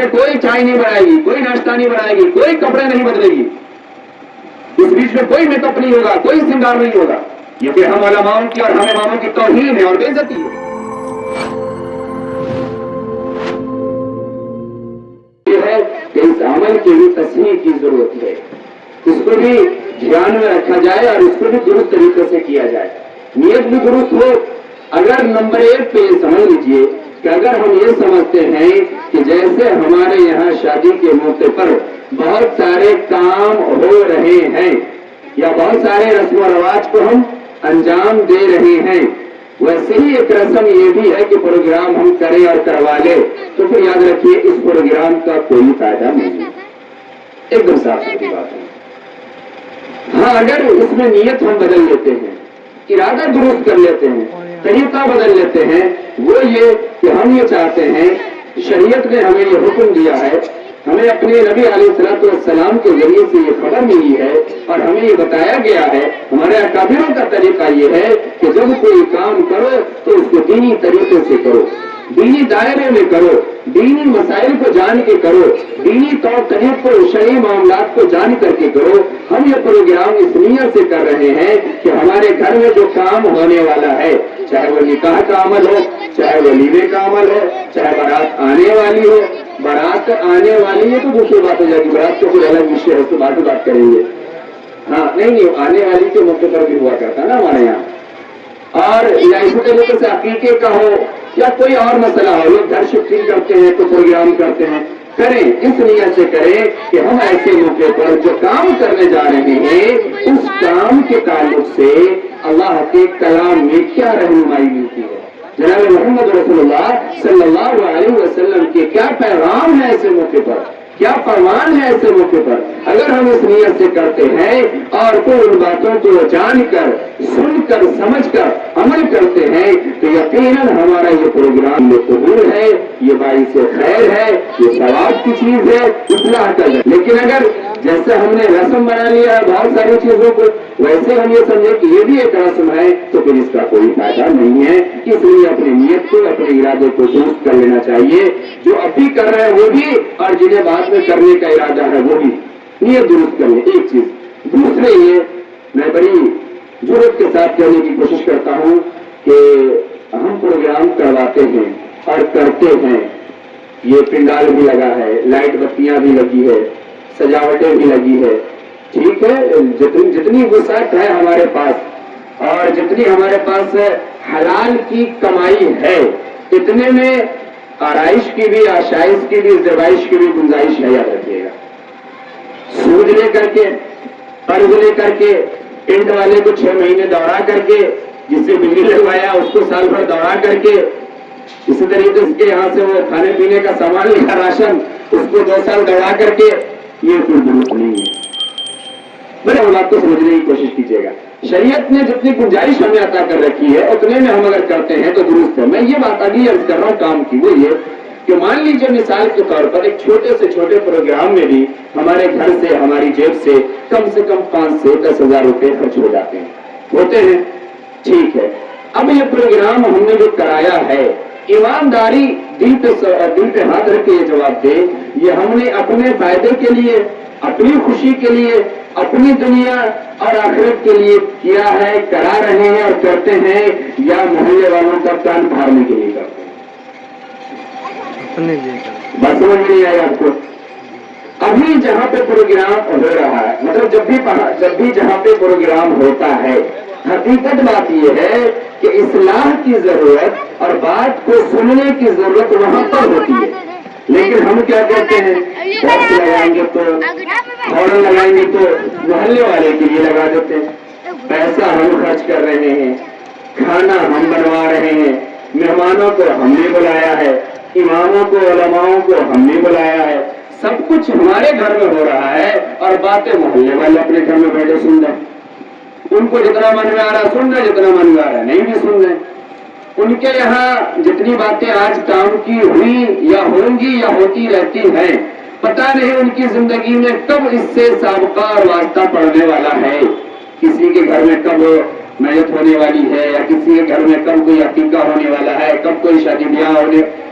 میں کوئی چائے نہیں بنائے گی, کوئی ناشتہ نہیں بنائے گی, کوئی کپڑے نہیں بدلے گی, اس بیچ میں کوئی میک اپ نہیں ہوگا, کوئی سنگار نہیں ہوگا. یہ پھر ہم علماؤں کی اور ہم اماموں کی توہین ہے اور بے عزتی ہے. یہ ہے کہ اس عمل کی بھی تصحیح کی ضرورت ہے, اس کو بھی دھیان میں رکھا جائے اور اس کو بھی درست طریقے سے کیا جائے, نیت بھی درست ہو. اگر نمبر 1 پہ یہ سمجھ لیجئے کہ اگر ہم یہ سمجھتے ہیں کہ جیسے ہمارے یہاں شادی کے موقع پر بہت سارے کام ہو رہے ہیں یا بہت سارے رسم و رواج کو ہم انجام دے رہے ہیں, ویسے ہی ایک رسم یہ بھی ہے کہ پروگرام ہم کریں اور کروا لیں, تو پھر یاد رکھیے اس پروگرام کا کوئی فائدہ نہیں ہے. ایک دم صاف ستھری بات ہے. ہاں اگر اس میں نیت ہم بدل لیتے ہیں, ارادہ درست کر لیتے ہیں, طریقہ بدل لیتے ہیں, وہ یہ کہ ہم یہ چاہتے ہیں, شریعت نے ہمیں یہ حکم دیا ہے, ہمیں اپنے نبی علیہ الصلوۃ والسلام کے ذریعے سے یہ خبر ملی ہے اور ہمیں یہ بتایا گیا ہے, ہمارے اکابروں کا طریقہ یہ ہے کہ جب کوئی کام کرو تو اس کو دینی طریقے سے کرو, دینی دائرے میں کرو, دینی مسائل کو جان کے کرو, دینی طور طریق کو, شرعی معاملات کو جان کر کے کرو. ہم یہ پروگرام اس نیت سے کر رہے ہیں کہ ہمارے گھر میں جو کام ہونے والا ہے, چاہے وہ نکاح کا عمل ہو, چاہے ولیمے کا عمل ہو, چاہے بارات آنے والی ہو. بارات آنے والی ہے تو دوسری بات ہو جائے گی, بارات کا کوئی الگ وشے ہے, اس کو بات کریں گے. ہاں نہیں, آنے والی کے موقع پر بھی ہوا کرتا نا ہمارے یہاں. اور یا اسی طریقے سے عقیقے کا ہو یا کوئی اور مسئلہ ہو, لوگ گھر شفٹنگ کرتے ہیں تو پروگرام کرتے ہیں, کریں اس نیت سے کریں کہ ہم ایسے موقع پر جو کام کرنے جا رہے ہیں اس کام کے تعلق سے اللہ کے کلام میں کیا رہنمائی ملتی ہے, جناب محمد رسول اللہ صلی اللہ علیہ وسلم کے کیا پیغام ہے ایسے موقع پر, کیا فرمان ہے ایسے موقع پر. اگر ہم اس نیت سے کرتے ہیں اور کوئی ان باتوں کو جان کر, سن کر, سمجھ کر عمل کرتے ہیں تو یقیناً ہمارا یہ پروگرام میں قبول ہے, یہ باعث خیر ہے, یہ ثواب کی چیز ہے, اصلاح کا ہے. لیکن اگر جیسے ہم نے رسم بنا لیا ہے بہت ساری چیزوں کو, ویسے ہم یہ سمجھے کہ یہ بھی ایک رسم ہے, تو پھر اس کا کوئی فائدہ نہیں ہے. اس لیے اپنی نیت کو, اپنے ارادے کو درست کر لینا چاہیے. جو اب بھی کر رہے ہیں وہ بھی, اور جنہیں بعد میں کرنے کا ارادہ ہے وہ بھی نیت درست کر لیں. ایک چیز. دوسرے یہ میں بڑی ضرورت کے ساتھ کہنے کی کوشش کرتا ہوں کہ ہم پروگرام کرواتے ہیں اور کرتے ہیں, یہ پنڈال بھی لگا ہے, لائٹ بتیاں بھی لگی ہے, سجاوٹیں بھی لگی ہے, ٹھیک ہے, جتنی وسعت ہے ہمارے پاس اور جتنی ہمارے پاس حلال کی کمائی ہے, اتنے میں آرائش کی بھی, آشائش کی بھی, زیبائش کی بھی گنجائش ہے. یاد رکھیے گا, سود لے کر کے, قرض لے کر کے, پنڈ والے کو 6 مہینے دوڑا کر کے, جس سے بجلی لگوایا اس کو سال بھر دوڑا کر کے, اسی طریقے سے یہاں سے وہ کھانے پینے کا سامان لیا, راشن, اس کو 2 سال دوڑا کر کے, یہ کوئی درست نہیں ہے. میرے بات کو سمجھنے کی کوشش کیجیے گا. شریعت نے جتنی گنجائش ہمیں عطا کر رکھی ہے اتنے میں ہم اگر کرتے ہیں تو درست ہے. میں یہ بات ابھی عرض کر رہا ہوں کام کی, وہ یہ کہ مان لیجیے مثال کے طور پر ایک چھوٹے سے چھوٹے پروگرام میں بھی ہمارے گھر سے, ہماری جیب سے کم 5 سے 10 ہزار روپے خرچ ہو جاتے ہیں, ہوتے ہیں, ٹھیک ہے. اب یہ پروگرام ہم نے جو کرایا ہے, ایمانداری دل پہ ہاتھ رکھ کے یہ جواب دے, یہ ہم نے اپنے فائدے کے لیے, اپنی خوشی کے لیے, اپنی دنیا اور آخرت کے لیے کیا ہے, کرا رہے ہیں اور کرتے ہیں, یا محلے والوں کا کان پھاڑنے کے لیے کرتے ہیں؟ بات سمجھ میں نہیں آئی آپ کو؟ ابھی جہاں پہ پروگرام ہو رہا ہے, مطلب جب بھی جہاں پہ پروگرام ہوتا ہے, حقیقت بات یہ ہے کہ اصلاح کی ضرورت اور بات کو سننے کی ضرورت وہاں پر ہوتی ہے. لیکن ہم کیا کہتے ہیں, ٹیکس لگائیں گے تو, ہارن لگائیں گے تو محلے والے کے لیے لگا دیتے ہیں, پیسہ ہم خرچ کر رہے ہیں, کھانا ہم بنوا رہے ہیں, مہمانوں کو ہم نے بلایا ہے, اماموں کو, علماؤں کو ہم نے بلایا ہے, سب کچھ ہمارے گھر میں ہو رہا ہے, اور باتیں محلے والے اپنے گھر میں بیٹھے سن رہے ہیں. ان کو جتنا من میں آ رہا سن رہے, جتنا من میں آ رہا نہیں بھی سن رہے. ان کے یہاں جتنی باتیں آج کام کی ہوئی یا ہوں گی یا ہوتی رہتی ہیں, پتہ نہیں ان کی زندگی میں کب اس سے سابقہ اور واسطہ پڑنے والا ہے. کسی کے گھر میں کب میت ہونے والی ہے, یا کسی کے گھر میں کب کوئی عقیقہ ہونے والا ہے, کب کوئی شادی بیاہ ہونے,